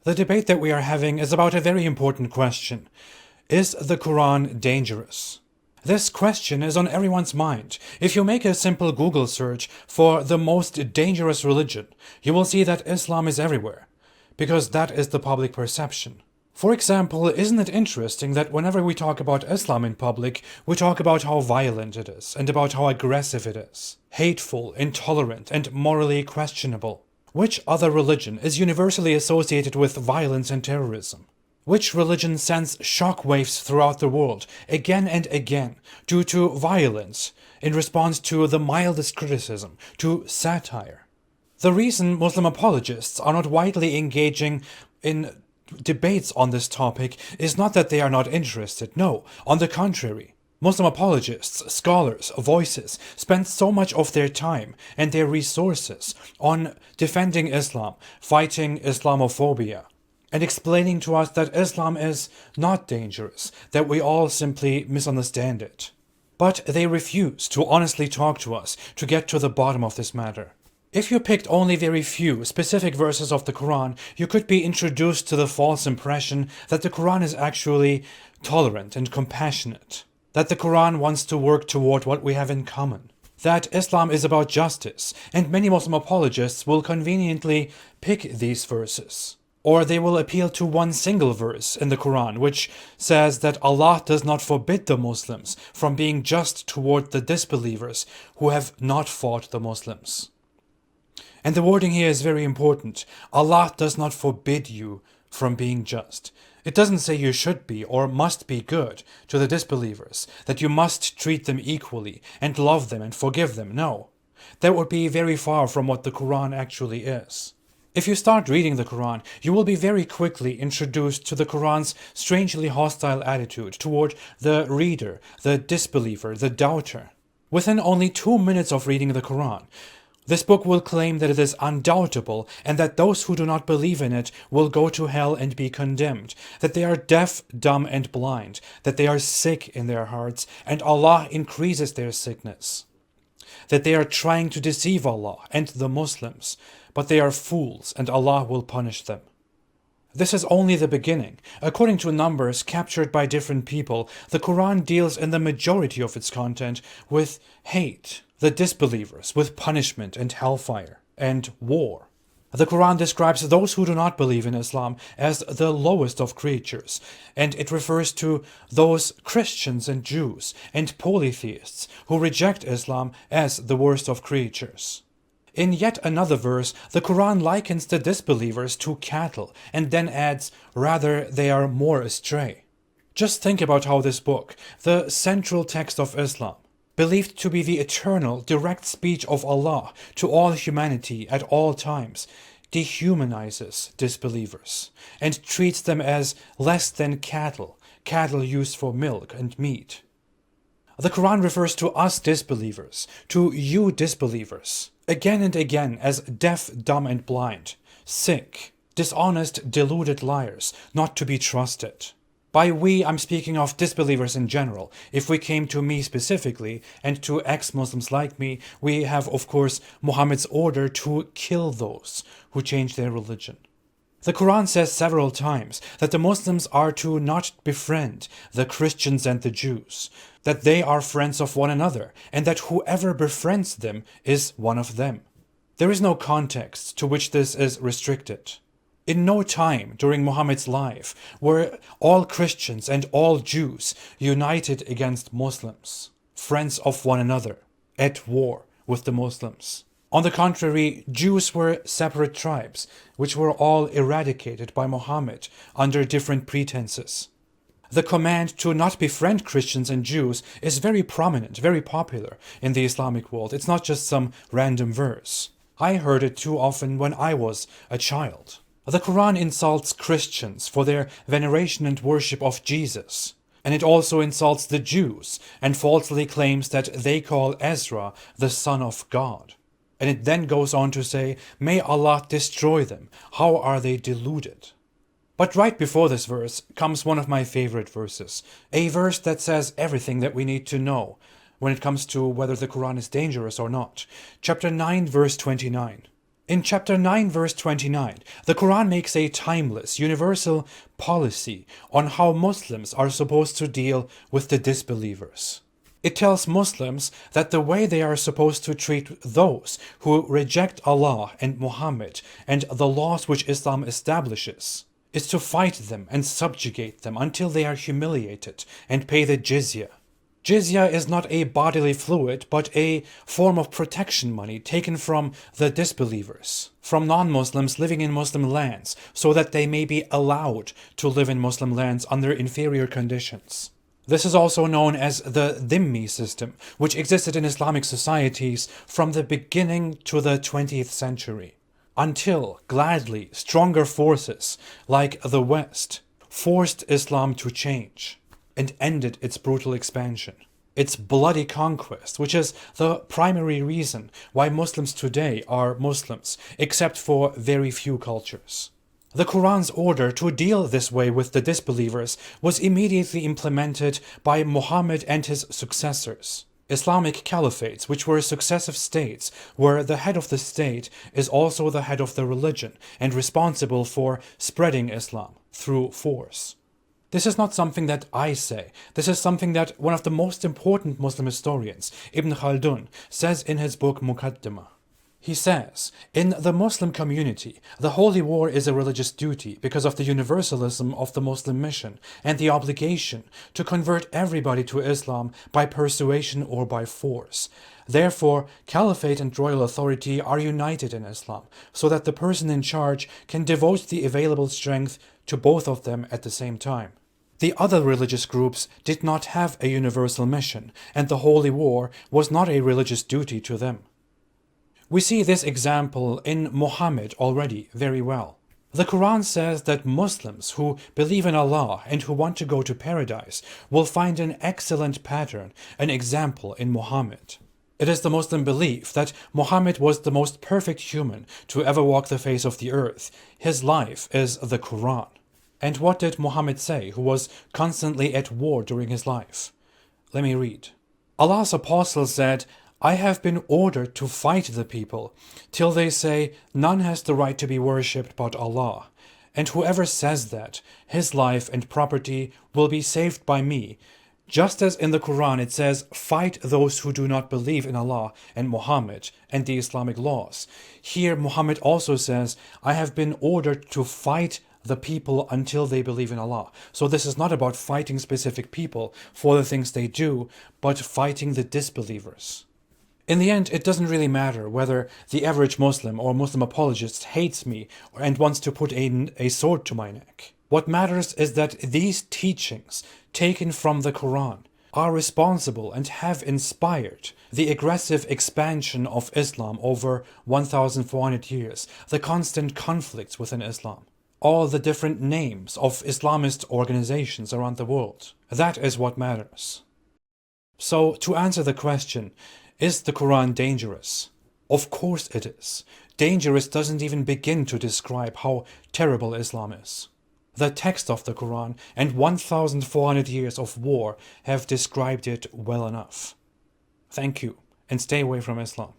The debate that we are having is about a very important question. Is the Quran dangerous? This question is on everyone's mind. If you make a simple Google search for the most dangerous religion, you will see that Islam is everywhere, because that is the public perception. For example, isn't it interesting that whenever we talk about Islam in public, we talk about how violent it is, and about how aggressive it is, hateful, intolerant, and morally questionable? Which other religion is universally associated with violence and terrorism? Which religion sends shockwaves throughout the world, again and again, due to violence, in response to the mildest criticism, to satire? The reason Muslim apologists are not widely engaging in debates on this topic is not that they are not interested. No, on the contrary. Muslim apologists, scholars, voices spend so much of their time and their resources on defending Islam, fighting Islamophobia, and explaining to us that Islam is not dangerous, that we all simply misunderstand it. But they refuse to honestly talk to us to get to the bottom of this matter. If you picked only very few specific verses of the Quran, you could be introduced to the false impression that the Quran is actually tolerant and compassionate, that the Quran wants to work toward what we have in common, that Islam is about justice, and many Muslim apologists will conveniently pick these verses. Or they will appeal to one single verse in the Quran, which says that Allah does not forbid the Muslims from being just toward the disbelievers who have not fought the Muslims. And the wording here is very important. Allah does not forbid you from being just. It doesn't say you should be or must be good to the disbelievers, that you must treat them equally and love them and forgive them. No, that would be very far from what the Quran actually is. If you start reading the Quran, you will be very quickly introduced to the Quran's strangely hostile attitude toward the reader, the disbeliever, the doubter. Within only 2 minutes of reading the Quran, this book will claim that it is undoubtable and that those who do not believe in it will go to hell and be condemned, that they are deaf, dumb, and blind, that they are sick in their hearts, and Allah increases their sickness, that they are trying to deceive Allah and the Muslims, but they are fools and Allah will punish them. This is only the beginning. According to numbers captured by different people, the Quran deals in the majority of its content with hate, the disbelievers, with punishment and hellfire, and war. The Quran describes those who do not believe in Islam as the lowest of creatures, and it refers to those Christians and Jews and polytheists who reject Islam as the worst of creatures. In yet another verse, the Quran likens the disbelievers to cattle and then adds, rather they are more astray. Just think about how this book, the central text of Islam, believed to be the eternal, direct speech of Allah to all humanity at all times, dehumanizes disbelievers and treats them as less than cattle used for milk and meat. The Quran refers to us disbelievers, to you disbelievers, again and again as deaf, dumb, and blind, sick, dishonest, deluded liars, not to be trusted. By we, I'm speaking of disbelievers in general. If we came to me specifically, and to ex-Muslims like me, we have, of course, Muhammad's order to kill those who change their religion. The Quran says several times that the Muslims are to not befriend the Christians and the Jews, that they are friends of one another, and that whoever befriends them is one of them. There is no context to which this is restricted. In no time during Muhammad's life were all Christians and all Jews united against Muslims, friends of one another, at war with the Muslims. On the contrary, Jews were separate tribes, which were all eradicated by Muhammad under different pretenses. The command to not befriend Christians and Jews is very prominent, very popular in the Islamic world. It's not just some random verse. I heard it too often when I was a child. The Quran insults Christians for their veneration and worship of Jesus, and it also insults the Jews and falsely claims that they call Ezra the son of God. And it then goes on to say, may Allah destroy them, how are they deluded? But right before this verse comes one of my favorite verses, a verse that says everything that we need to know when it comes to whether the Quran is dangerous or not. Chapter 9, verse 29. In chapter 9, verse 29, the Quran makes a timeless, universal policy on how Muslims are supposed to deal with the disbelievers. It tells Muslims that the way they are supposed to treat those who reject Allah and Muhammad and the laws which Islam establishes is to fight them and subjugate them until they are humiliated and pay the jizya. Jizya is not a bodily fluid, but a form of protection money taken from the disbelievers, from non-Muslims living in Muslim lands, so that they may be allowed to live in Muslim lands under inferior conditions. This is also known as the dhimmi system, which existed in Islamic societies from the beginning to the 20th century, until, gladly, stronger forces, like the West, forced Islam to change and ended its brutal expansion, its bloody conquest, which is the primary reason why Muslims today are Muslims, except for very few cultures. The Quran's order to deal this way with the disbelievers was immediately implemented by Muhammad and his successors. Islamic caliphates, which were successive states, where the head of the state is also the head of the religion and responsible for spreading Islam through force. This is not something that I say. This is something that one of the most important Muslim historians, Ibn Khaldun, says in his book Muqaddimah. He says, in the Muslim community, the holy war is a religious duty because of the universalism of the Muslim mission and the obligation to convert everybody to Islam by persuasion or by force. Therefore, caliphate and royal authority are united in Islam, so that the person in charge can devote the available strength to both of them at the same time. The other religious groups did not have a universal mission, and the holy war was not a religious duty to them. We see this example in Muhammad already very well. The Quran says that Muslims who believe in Allah and who want to go to paradise will find an excellent pattern, an example in Muhammad. It is the Muslim belief that Muhammad was the most perfect human to ever walk the face of the earth. His life is the Quran. And what did Muhammad say, who was constantly at war during his life? Let me read. Allah's apostle said, I have been ordered to fight the people, till they say, none has the right to be worshipped but Allah. And whoever says that, his life and property will be saved by me. Just as in the Quran it says, fight those who do not believe in Allah and Muhammad and the Islamic laws. Here Muhammad also says, I have been ordered to fight the people until they believe in Allah. So this is not about fighting specific people for the things they do, but fighting the disbelievers. In the end, it doesn't really matter whether the average Muslim or Muslim apologist hates me and wants to put a sword to my neck. What matters is that these teachings, taken from the Quran, are responsible and have inspired the aggressive expansion of Islam over 1,400 years, the constant conflicts within Islam, all the different names of Islamist organizations around the world. That is what matters. So, to answer the question, is the Quran dangerous? Of course it is. Dangerous doesn't even begin to describe how terrible Islam is. The text of the Quran and 1,400 years of war have described it well enough. Thank you, and stay away from Islam.